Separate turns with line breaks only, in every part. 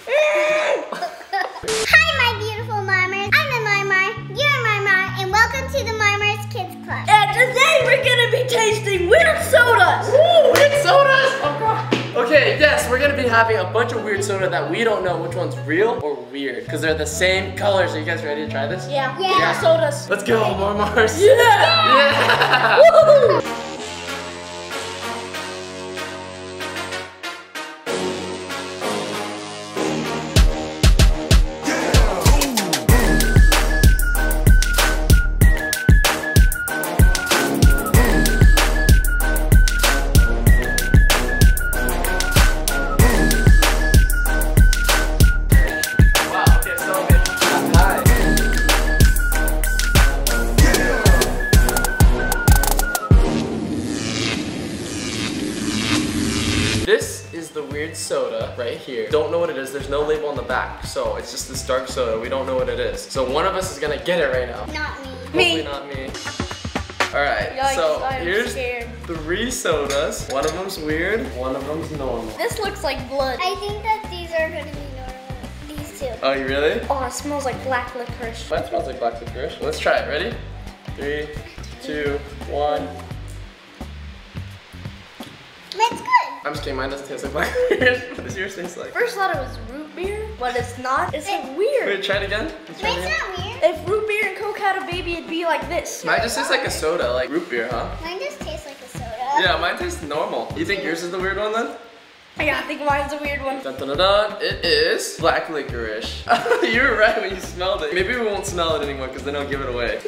Hi, my beautiful Marmars. I'm a Marmar, you're a Marmar, and welcome to the MarMarKidsCLUB.
And today we're gonna be tasting weird sodas.
Ooh, weird sodas! Oh god. Okay, yes, we're gonna be having a bunch of weird soda that we don't know which one's real or weird, because they're the same colors. Are you guys ready to try this?
Yeah.
Yeah.
Sodas.
Let's go, Marmars.
Yeah.
Yeah. This is the weird soda right here. Don't know what it is. There's no label on the back, so it's just this dark soda. We don't know what it is. So one of us is gonna get it right now.
Not me.
Hopefully not me. All right.
Yikes,
so
I'm
here's
scared.
3 sodas. One of them's weird. One of them's normal.
This looks like blood.
I think that these are going to be normal. These two.
Oh, you really?
Oh, it smells like black licorice.
Mine smells like black licorice. Let's try it. Ready? 3, 2, 1.
It's good.
I'm just kidding. Mine doesn't taste like black licorice. What does yours taste like?
First thought it was root beer, but it's not. It's like weird.
Wait, try it again. Let's try it
Mine's
again.
not weird.
If root beer and Coke had a baby, it'd be like this.
Mine just tastes like a soda, like root beer, huh?
Mine just tastes like a soda.
Yeah, mine tastes normal. You think yours is the weird one then?
Yeah, I think mine's a weird one.
Dun, dun, dun, dun. It is black licorice. You were right when you smelled it. Maybe we won't smell it anymore because then I'll give it away.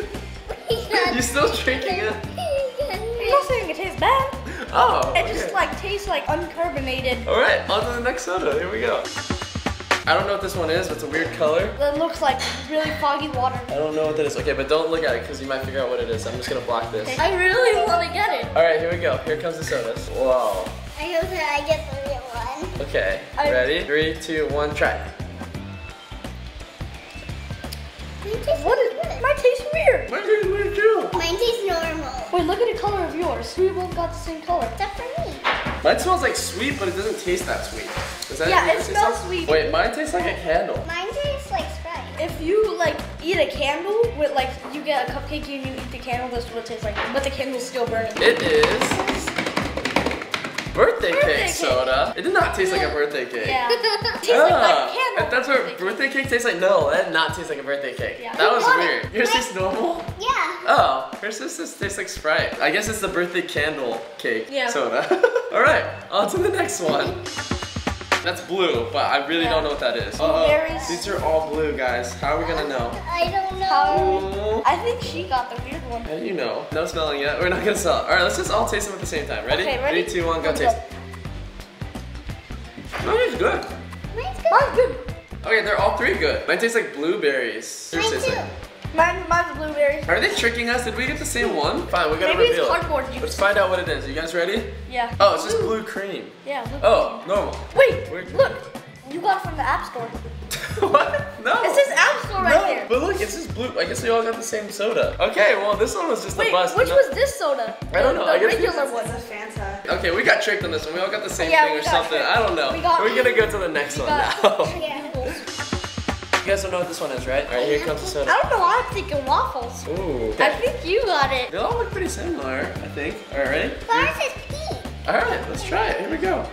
You still drinking it?
I'm not saying it tastes bad.
Oh,
It just like tastes like uncarbonated.
All right, on to the next soda. Here we go. I don't know what this one is, but it's a weird color.
It looks like really foggy water.
I don't know what that is. Okay, but don't look at it because you might figure out what it is. I'm just gonna block this.
I really want to get it.
All right, here we go. Here comes the sodas. Whoa.
I hope that I get the real one.
Okay, ready? 3, 2, 1, try.
Mine tastes
What
really
is?
good.
Mine tastes weird.
Mine tastes weird too.
Mine tastes normal.
Wait, look at the color of yours. We both got the same color.
Except for me.
Mine smells like sweet, but it doesn't taste that sweet. Is that
Yeah,
what
it
yours
smells
tastes like?
sweet.
Wait, mine tastes like a candle.
Mine tastes like Sprite.
If you like eat a candle with like you get a cupcake and you eat the candle, that's what it tastes like. But the candle's still burning.
It is birthday
Birthday
cake
cake.
soda. It did not taste like a birthday cake.
Yeah. It tastes like a candle.
If that's what birthday cake tastes like. No, that did not taste like a birthday cake.
Yeah.
That was
What?
weird. Yours tastes normal?
Yeah.
Oh, yours just tastes like Sprite. I guess it's the birthday candle cake
Yeah.
soda. All right, on to the next one. That's blue, but I really don't know what that is.
Blueberries.
These are all blue, guys. How are we gonna know?
I don't know.
Oh,
I think she got the weird one.
how do you know? No smelling yet. We're not gonna smell it. All right, let's just all taste them at the same time. Ready?
Okay, ready?
3, 2, 1, go
Let's
taste. Mine is good.
Mine's good.
Mine's good.
Okay, they're all 3 good. Mine tastes like blueberries. Yours
Mine
tastes
too.
like-
Mine's blueberries.
Are they tricking us? Did we get the same one? Fine, we gotta
Maybe
reveal
it's
it.
cardboard juice.
Let's find out what it is. You guys ready?
Yeah.
Oh, it's just blue cream.
Yeah. Blue
Oh, normal.
Wait,
Weird.
look. You got it from the App Store.
What? No.
It says App Store right
No,
there.
but look, it's just blue. I guess we all got the same soda. Okay, well, this one was just
Wait,
a bust.
which was this soda?
I don't know,
The
I guess
regular
this
one.
It's a Fanta.
Okay, we got tricked on this one. We all got the same
Yeah,
thing
we
or
got
something.
tricked.
I don't know.
We got-
We're gonna go to the next one now.
Yeah.
You guys don't know what this one is, right? All right, here comes the
I
soda.
don't know. I'm thinking waffles.
Ooh.
I think you got it.
They all look pretty similar, I think. All right, ready?
But ours is pink.
All right, let's try it. Here we go.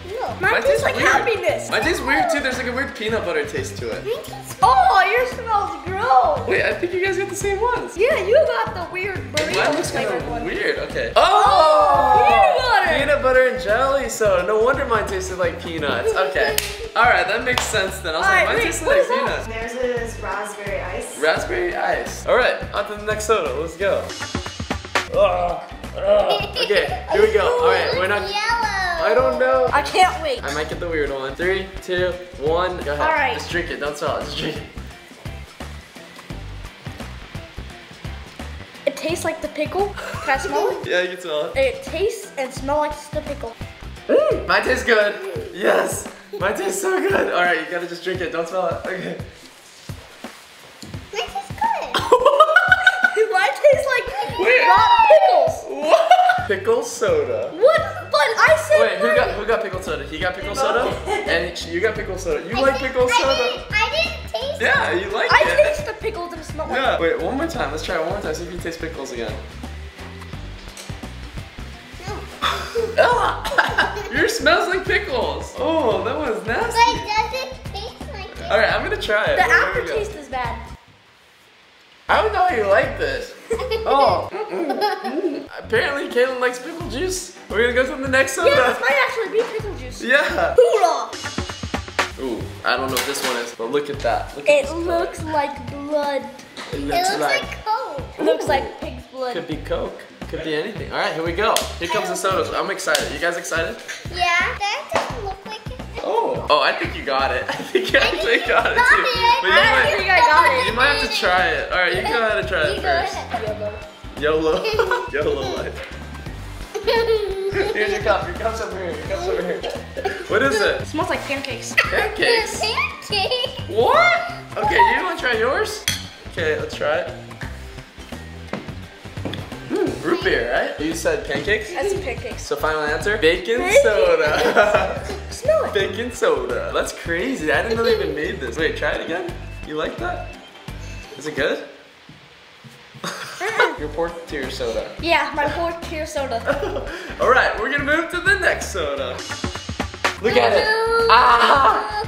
No.
Mine tastes like
weird.
happiness.
Mine tastes weird too. There's like a weird peanut butter taste to it.
Mine tastes
Oh, yours smells gross.
Wait, I think you guys got the same ones.
Yeah, you got the weird
Mine
burrito
looks kind
flavored
of
one.
weird. Okay.
Oh, peanut butter.
Peanut butter and jelly soda. No wonder mine tasted like peanuts. Okay. All right, that makes sense then. I was
All
like,
right,
mine
wait,
tasted
what
like
is that?
peanuts.
Theirs is raspberry ice.
Raspberry ice. All right, on to the next soda. Let's go. Okay, here we go. All right, we're not.
yellow.
I don't know.
I can't wait.
I might get the weird one. 3, 2, 1. Go ahead.
All right.
Just drink it. Don't swallow it. Just drink it.
It tastes like the pickle. Can I smell it?
Yeah, you can smell it.
It tastes and smells like the pickle.
Mine tastes good. Yes. Mine tastes so good. All right, you gotta just drink it. Don't smell it. Okay.
Mine tastes good.
Mine tastes like
Wait.
raw pickles.
What? Pickle soda.
What? But I
Wait, who got pickle soda? He got pickle soda, and you got pickle soda. You like pickle soda?
I didn't taste it.
Yeah, you like
I
it.
taste the pickles and smell like
Yeah. Wait, one more time. Let's try it one more time. See if you taste pickles again. Yours smells like pickles. Oh, that was nasty.
But does it taste like it?
All right, I'm gonna try it.
the
Here we go.
aftertaste is bad.
I don't know how you like this. Oh. Apparently, Kaylin likes pickle juice. We're gonna go to the next soda.
Yeah, this might actually be pickle juice.
Yeah.
Hoorah!
Ooh, I don't know what this one is, but look at that. Look at
It
this
looks like blood.
color.
It looks like Coke.
It looks like pig's blood.
Could be Coke. Could be anything. All right, here we go. Here comes the sodas. I'm excited. You guys excited?
Yeah, that doesn't look like it.
Oh, I think you got it. I think you actually got it too. But you
I
might,
think I got it.
you might have to try it. All right, you go ahead and try it
You go
first.
ahead.
YOLO. YOLO life. Here's your cup. Your cup's over here. Your cup's over here. What is it?
It smells like pancakes.
Pancakes.
Pancake.
What? Okay, you want to try yours? Okay, let's try it. Root beer, right? You said pancakes?
I see pancakes.
So final answer? Bacon soda.
Smell it.
Bacon soda. That's crazy. I didn't know they even made this. Wait, try it again. You like that? Is it good? Your fourth tier soda.
Yeah, my fourth tier soda.
All right, we're gonna move to the next soda. Look at it. Ah!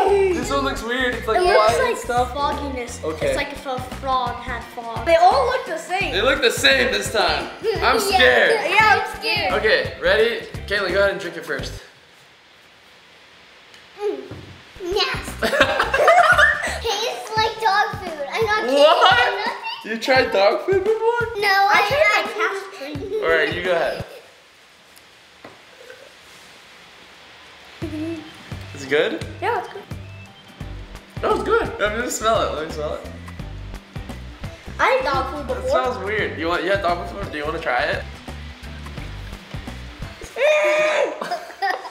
This one looks weird. It's like
It
white
looks
and
like
stuff.
fogginess.
Okay.
It's like if a frog had fog. They all look the same.
They look the same this time. I'm scared.
Yeah, I'm scared.
Okay, ready? Kayla, go ahead and drink it first.
Nasty. Tastes like dog food. I'm not kidding.
What? You tried dog food before?
No,
I tried like half tree.
All right, you go ahead. Is it good?
Yeah, it's good.
Oh, it's good. Let me smell it. Let me smell it.
I ate dog food
That
before.
smells weird. You had dog food before? Do you want to try it?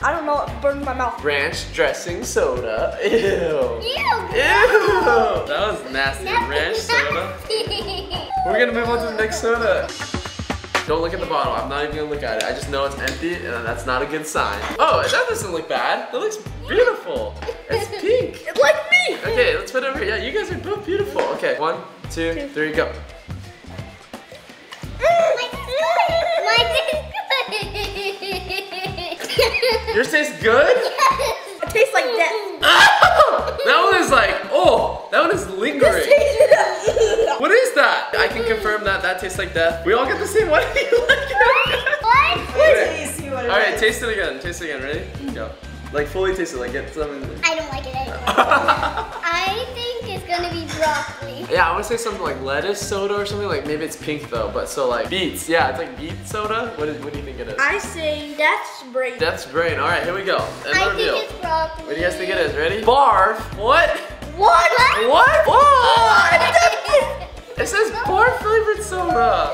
I don't know, it burned my mouth.
Ranch dressing soda. Ew.
Ew.
Ew. That was nasty. Ranch soda. We're gonna move on to the next soda. Don't look at the bottle. I'm not even gonna look at it. I just know it's empty, and that's not a good sign. Oh, that doesn't look bad. That looks beautiful. It's pink.
It's like me.
Okay, let's put it over here. Yeah, you guys are both beautiful. Okay, 1, 2, 3, go. Yours tastes good?
It tastes like death.
That one is like, oh, that one is lingering. What is that? I can confirm that that tastes like death. We all get the same one. You like it?
What?
Okay.
Taste, see what it
All right,
is.
taste it again. Taste it again. Ready? Go. Like fully taste it. Like get some.
I don't like it anymore. I think it's gonna be broccoli.
Yeah, I want to say something like lettuce soda or something. Like maybe it's pink though, but so like beets. Yeah, it's like beet soda. What do you think it is?
I say death's brain.
Death's brain. All right, here we go.
I
Another
think
deal.
it's broccoli.
What do you guys think it is? Ready? Barf. What?
What?
What? What? It says barf flavored soda.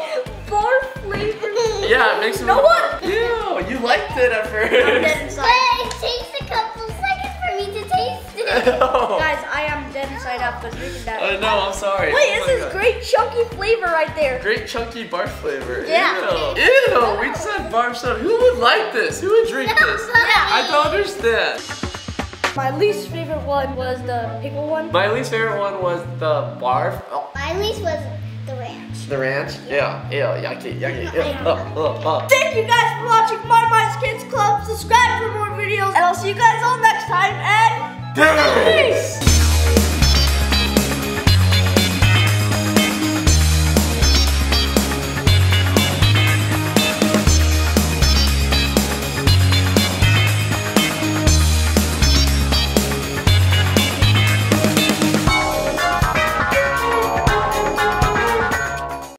Bar flavor.
Yeah, it makes me
No
want
what?
barf. Ew, you liked it at
I'm
first.
dead
But
inside.
it takes a couple seconds for me to taste it.
Ew.
Guys, I am dead inside after drinking that.
I know, I'm sorry.
Wait,
Oh
this
my
is
God.
great chunky flavor right there.
Great chunky barf flavor.
Yeah.
Ew. Ew, we just had barf soda. Who would like this? Who would drink this? I don't understand.
My least favorite one was the pickle one.
My least favorite one was the barf. Oh,
My least was the ranch.
the ranch. Yeah. Ew, yucky, yucky. Ew.
Thank you guys for watching MarMarKidsCLUB. Subscribe for more videos, and I'll see you guys all next time. And
Peace!